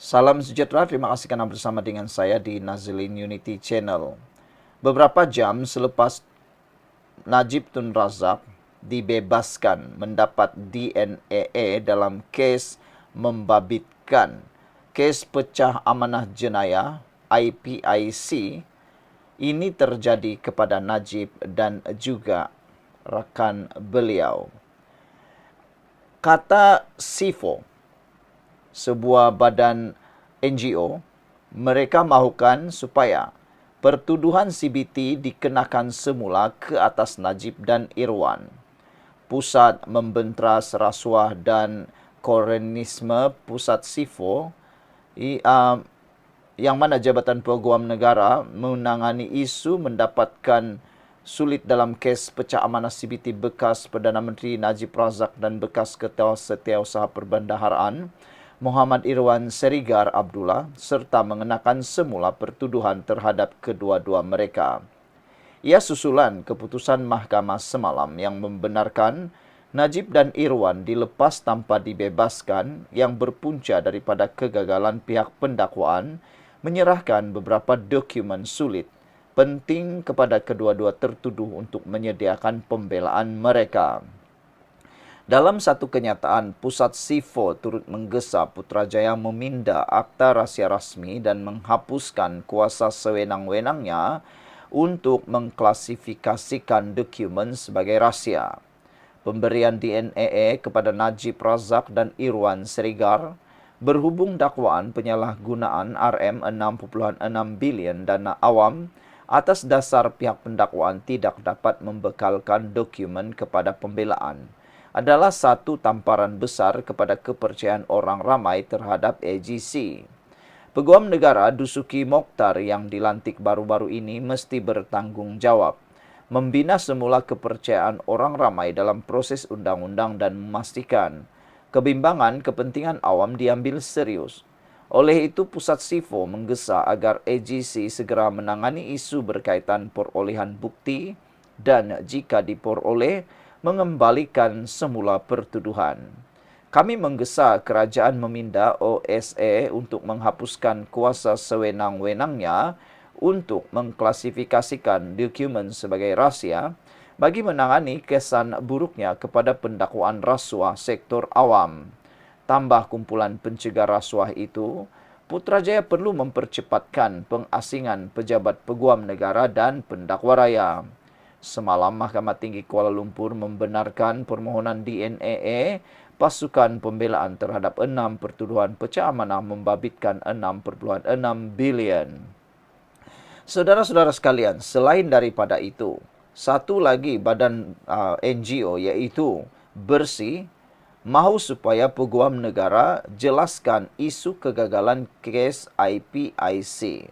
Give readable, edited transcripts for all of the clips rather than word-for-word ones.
Salam sejahtera, terima kasih karena bersama dengan saya di Nazilin Unity Channel. Beberapa jam selepas Najib Tun Razak dibebaskan mendapat DNA dalam kes membabitkan kes pecah amanah jenayah IPIC, ini terjadi kepada Najib dan juga rakan beliau. Kata SIFO, sebuah badan NGO, mereka mahukan supaya pertuduhan CBT dikenakan semula ke atas Najib dan Irwan. Pusat Membenteras Rasuah dan Korenisme Pusat SIFO, yang mana Jabatan Peguam Negara menangani isu mendapatkan sulit dalam kes pecah amanah CBT bekas Perdana Menteri Najib Razak dan bekas Ketua Setiausaha Perbendaharaan Muhammad Irwan Serigar Abdullah serta mengenakan semula pertuduhan terhadap kedua-dua mereka. Ia susulan keputusan mahkamah semalam yang membenarkan Najib dan Irwan dilepas tanpa dibebaskan yang berpunca daripada kegagalan pihak pendakwaan menyerahkan beberapa dokumen sulit penting kepada kedua-dua tertuduh untuk menyediakan pembelaan mereka. Dalam satu kenyataan, Pusat SIFO turut menggesa Putrajaya meminda akta rahsia rasmi dan menghapuskan kuasa sewenang-wenangnya untuk mengklasifikasikan dokumen sebagai rahsia. Pemberian DNA kepada Najib Razak dan Irwan Serigar berhubung dakwaan penyalahgunaan RM6.6 bilion dana awam atas dasar pihak pendakwaan tidak dapat membekalkan dokumen kepada pembelaan adalah satu tamparan besar kepada kepercayaan orang ramai terhadap AGC. Peguam Negara Dusuki Mokhtar yang dilantik baru-baru ini mesti bertanggung jawab membina semula kepercayaan orang ramai dalam proses undang-undang dan memastikan kebimbangan kepentingan awam diambil serius. Oleh itu, Pusat SIFO menggesa agar AGC segera menangani isu berkaitan perolehan bukti dan jika diperoleh, mengembalikan semula pertuduhan. Kami menggesa kerajaan meminda OSA untuk menghapuskan kuasa sewenang-wenangnya untuk mengklasifikasikan dokumen sebagai rahsia bagi menangani kesan buruknya kepada pendakwaan rasuah sektor awam. Tambah kumpulan pencegah rasuah itu, Putrajaya perlu mempercepatkan pengasingan pejabat peguam negara dan pendakwa raya. Semalam, Mahkamah Tinggi Kuala Lumpur membenarkan permohonan DNA pasukan pembelaan terhadap 6 pertuduhan pecah amanah membabitkan 6.6 bilion. Saudara-saudara sekalian, selain daripada itu, satu lagi badan NGO iaitu Bersih mahu supaya Peguam Negara jelaskan isu kegagalan kes IPIC.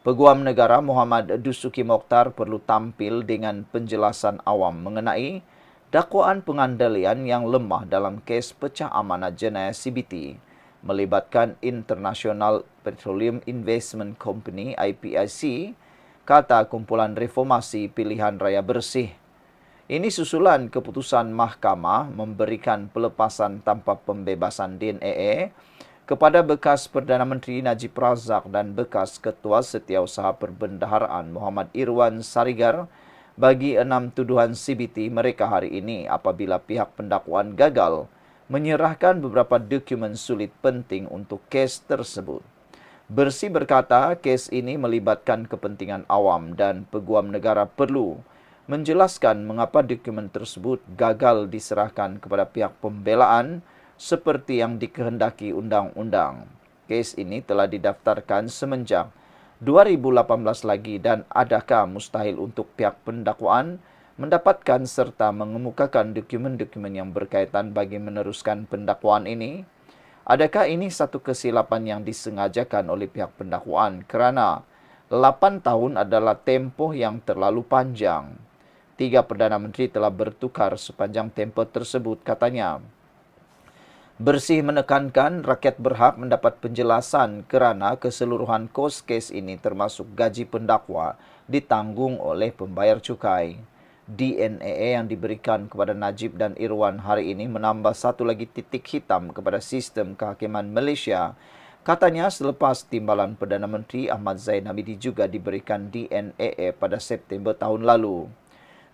Peguam Negara Muhammad Dusuki Mokhtar perlu tampil dengan penjelasan awam mengenai dakwaan pengandalian yang lemah dalam kes pecah amanah jenayah CBT melibatkan International Petroleum Investment Company IPIC, kata kumpulan reformasi pilihan raya bersih. Ini susulan keputusan mahkamah memberikan pelepasan tanpa pembebasan DNA kepada bekas Perdana Menteri Najib Razak dan bekas Ketua Setiausaha Perbendaharaan Muhammad Irwan Serigar bagi 6 tuduhan CBT mereka hari ini apabila pihak pendakwaan gagal menyerahkan beberapa dokumen sulit penting untuk kes tersebut. Bersih berkata kes ini melibatkan kepentingan awam dan Peguam Negara perlu menjelaskan mengapa dokumen tersebut gagal diserahkan kepada pihak pembelaan seperti yang dikehendaki undang-undang. Kes ini telah didaftarkan semenjak 2018 lagi dan adakah mustahil untuk pihak pendakwaan mendapatkan serta mengemukakan dokumen-dokumen yang berkaitan bagi meneruskan pendakwaan ini? Adakah ini satu kesilapan yang disengajakan oleh pihak pendakwaan kerana 8 tahun adalah tempoh yang terlalu panjang? 3 Perdana Menteri telah bertukar sepanjang tempoh tersebut, katanya. Bersih menekankan rakyat berhak mendapat penjelasan kerana keseluruhan kos kes ini termasuk gaji pendakwa ditanggung oleh pembayar cukai. DNA yang diberikan kepada Najib dan Irwan hari ini menambah satu lagi titik hitam kepada sistem kehakiman Malaysia Katanya selepas timbalan Perdana Menteri Ahmad Zain Hamidi juga diberikan DNAA pada September tahun lalu.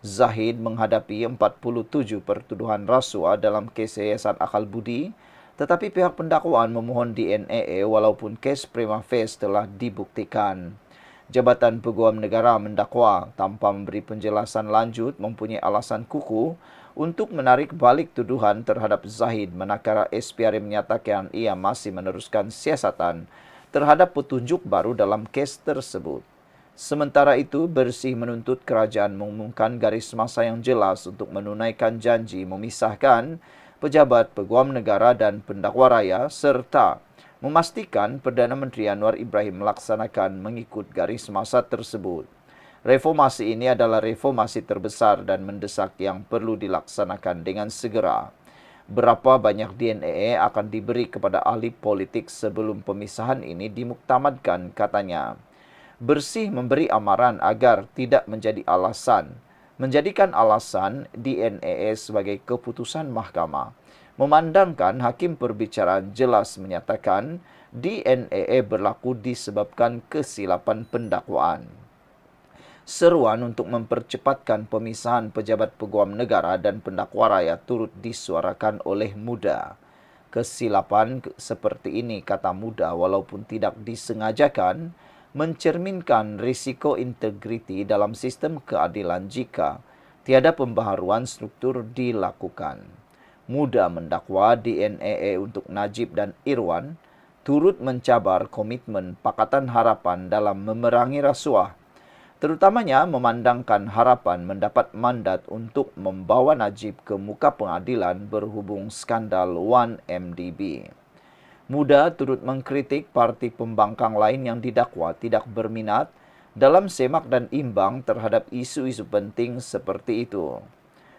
Zahid menghadapi 47 pertuduhan rasuah dalam kes Yayasan Akal Budi, tetapi pihak pendakwaan memohon DNAA walaupun kes prima facie telah dibuktikan. Jabatan Peguam Negara mendakwa tanpa memberi penjelasan lanjut mempunyai alasan kukuh untuk menarik balik tuduhan terhadap Zahid, manakala SPRM menyatakan ia masih meneruskan siasatan terhadap petunjuk baru dalam kes tersebut. Sementara itu, Bersih menuntut kerajaan mengumumkan garis masa yang jelas untuk menunaikan janji memisahkan pejabat Peguam Negara dan pendakwa raya serta memastikan Perdana Menteri Anwar Ibrahim melaksanakan mengikut garis masa tersebut. Reformasi ini adalah reformasi terbesar dan mendesak yang perlu dilaksanakan dengan segera. Berapa banyak DNA akan diberi kepada ahli politik sebelum pemisahan ini dimuktamadkan, katanya. Bersih memberi amaran agar tidak menjadikan alasan DNA sebagai keputusan mahkamah. Memandangkan hakim perbicaraan jelas menyatakan DNA berlaku disebabkan kesilapan pendakwaan. Seruan untuk mempercepatkan pemisahan pejabat Peguam Negara dan pendakwa raya turut disuarakan oleh Muda. Kesilapan seperti ini, kata Muda, walaupun tidak disengajakan, mencerminkan risiko integriti dalam sistem keadilan jika tiada pembaharuan struktur dilakukan. Muda mendakwa DNAA untuk Najib dan Irwan turut mencabar komitmen Pakatan Harapan dalam memerangi rasuah, terutamanya memandangkan Harapan mendapat mandat untuk membawa Najib ke muka pengadilan berhubung skandal 1MDB. Muda turut mengkritik parti pembangkang lain yang didakwa tidak berminat dalam semak dan imbang terhadap isu-isu penting seperti itu.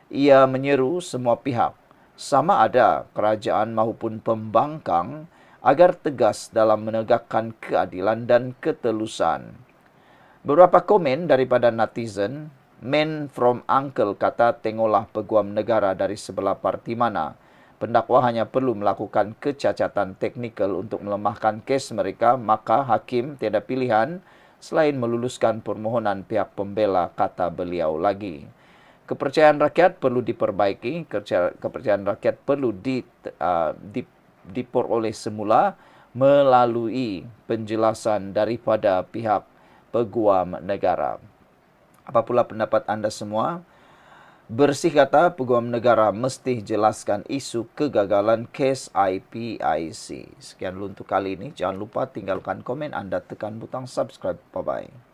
Ia menyeru semua pihak, sama ada kerajaan maupun pembangkang, agar tegas dalam menegakkan keadilan dan ketelusan. Beberapa komen daripada netizen, "Man from uncle," kata, "tengoklah Peguam Negara dari sebelah parti mana. Pendakwa hanya perlu melakukan kecacatan teknikal untuk melemahkan kes mereka, maka hakim tiada pilihan selain meluluskan permohonan pihak pembela," kata beliau lagi. Kepercayaan rakyat perlu diperbaiki, kepercayaan rakyat perlu diperoleh semula melalui penjelasan daripada pihak Peguam Negara. Apa pula pendapat anda semua? Bersih kata Peguam Negara mesti jelaskan isu kegagalan kes IPIC. Sekian dulu untuk kali ini. Jangan lupa tinggalkan komen anda, tekan butang subscribe. Bye-bye.